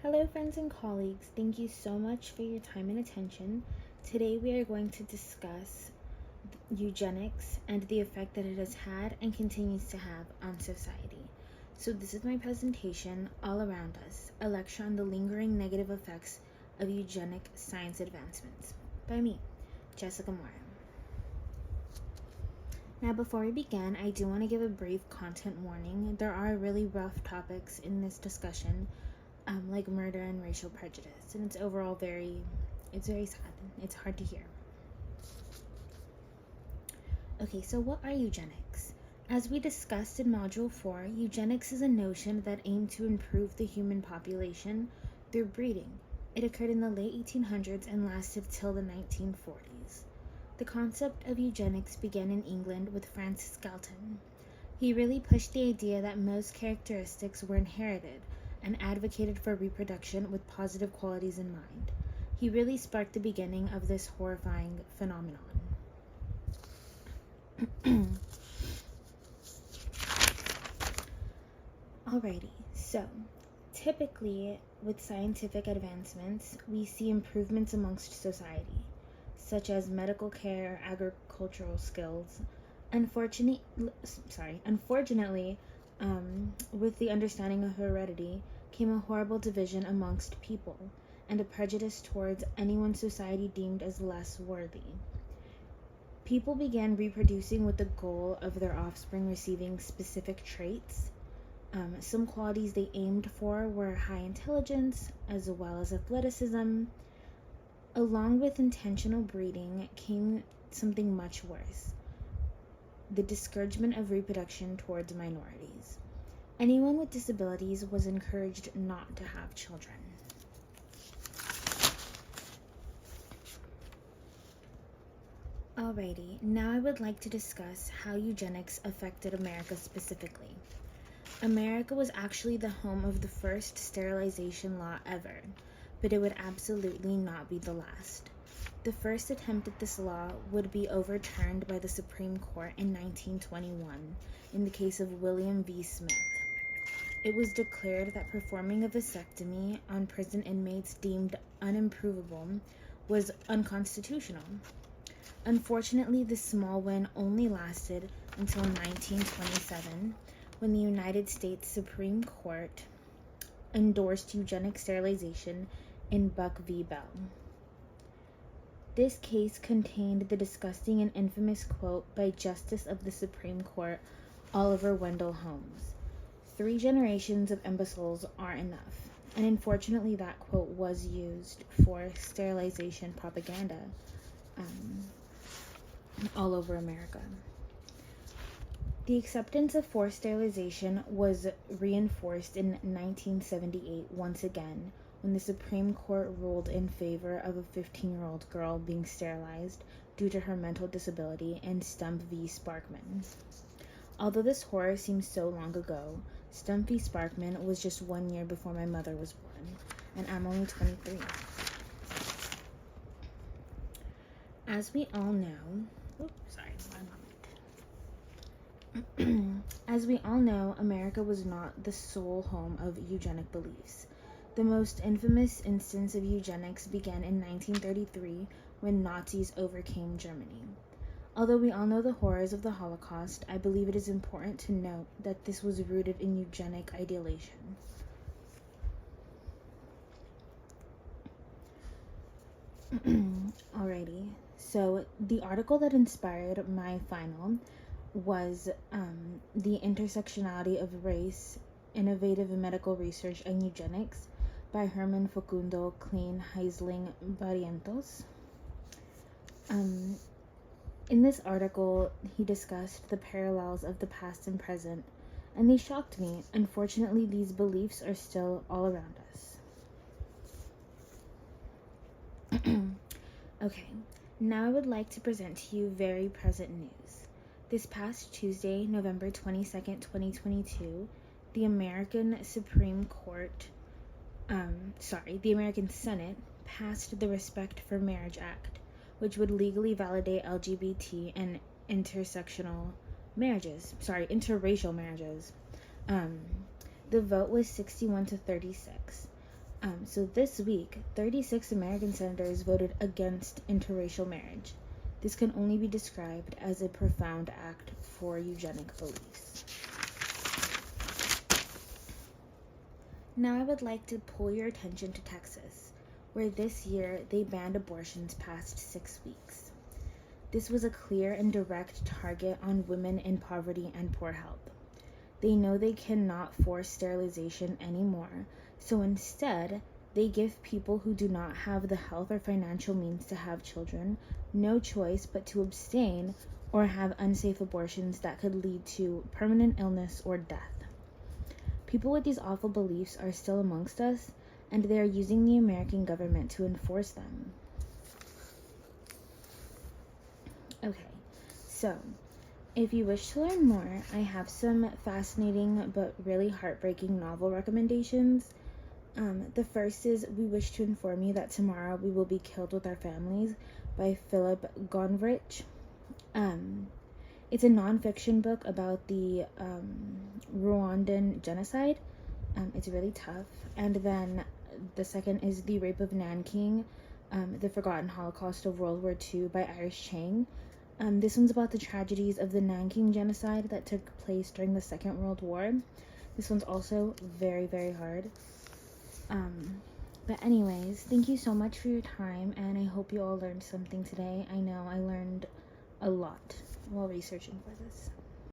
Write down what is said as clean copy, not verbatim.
Hello, friends and colleagues. Thank you so much for your time and attention. Today, we are going to discuss eugenics and the effect that it has had and continues to have on society. So, this is my presentation, All Around Us, a lecture on the lingering negative effects of eugenic science advancements, by me, Jessica Mora. Now, before we begin, I do want to give a brief content warning. There are really rough topics in this discussion, like murder and racial prejudice, and it's very sad. It's hard to hear. Okay, so what are eugenics? As we discussed in Module 4, eugenics is a notion that aimed to improve the human population through breeding. It occurred in the late 1800s and lasted till the 1940s. The concept of eugenics began in England with Francis Galton. He really pushed the idea that most characteristics were inherited and advocated for reproduction with positive qualities in mind. He really sparked the beginning of this horrifying phenomenon. Alrighty, so typically with scientific advancements, we see improvements amongst society, such as medical care, agricultural skills. Unfortunately, with the understanding of heredity came a horrible division amongst people and a prejudice towards anyone society deemed as less worthy. People began reproducing with the goal of their offspring receiving specific traits. Some qualities they aimed for were high intelligence as well as athleticism. Along with intentional breeding came something much worse: the discouragement of reproduction towards minorities. Anyone with disabilities was encouraged not to have children. Alrighty, now I would like to discuss how eugenics affected America specifically. America was actually the home of the first sterilization law ever, but it would absolutely not be the last. The first attempt at this law would be overturned by the Supreme Court in 1921 in the case of William V. Smith. It was declared that performing a vasectomy on prison inmates deemed unimprovable was unconstitutional. Unfortunately, this small win only lasted until 1927, when the United States Supreme Court endorsed eugenic sterilization in Buck v. Bell. This case contained the disgusting and infamous quote by Justice of the Supreme Court Oliver Wendell Holmes: "3 generations of imbeciles are enough." And unfortunately, that quote was used for sterilization propaganda all over America. The acceptance of forced sterilization was reinforced in 1978 once again, when the Supreme Court ruled in favor of a 15-year-old girl being sterilized due to her mental disability in Stump v. Sparkman. Although this horror seems so long ago, Stump v. Sparkman was just 1 year before my mother was born, and I'm only 23. As we all know, As we all know, America was not the sole home of eugenic beliefs. The most infamous instance of eugenics began in 1933 when Nazis overcame Germany. Although we all know the horrors of the Holocaust, I believe it is important to note that this was rooted in eugenic ideation. Alrighty, so the article that inspired my final was The Intersectionality of Race, Innovative Medical Research and Eugenics by Herman Facundo Klein Heisling Barrientos. In this article, he discussed the parallels of the past and present, and they shocked me. Unfortunately, these beliefs are still all around us. Okay, now I would like to present to you very present news. This past Tuesday, November 22nd, 2022, the American Senate passed the Respect for Marriage Act, which would legally validate LGBT and interracial marriages. The vote was 61 to 36. So this week, 36 American senators voted against interracial marriage. This can only be described as a profound act for eugenic beliefs. Now I would like to pull your attention to Texas, where this year they banned abortions past 6 weeks. This was a clear and direct target on women in poverty and poor health. They know they cannot force sterilization anymore, so instead, they give people who do not have the health or financial means to have children no choice but to abstain or have unsafe abortions that could lead to permanent illness or death. People with these awful beliefs are still amongst us, and they are using the American government to enforce them. Okay, so if you wish to learn more, I have some fascinating but really heartbreaking novel recommendations. The first is We Wish to Inform You That Tomorrow We Will Be Killed with Our Families by Philip Gonvrich. It's a nonfiction book about the Rwandan genocide. It's really tough. And then the second is The Rape of Nanking, The Forgotten Holocaust of World War II by Iris Chang. This one's about the tragedies of the Nanking genocide that took place during the Second World War. This one's also very, very hard. But anyways, thank you so much for your time, and I hope you all learned something today. I know I learned a lot while researching for this.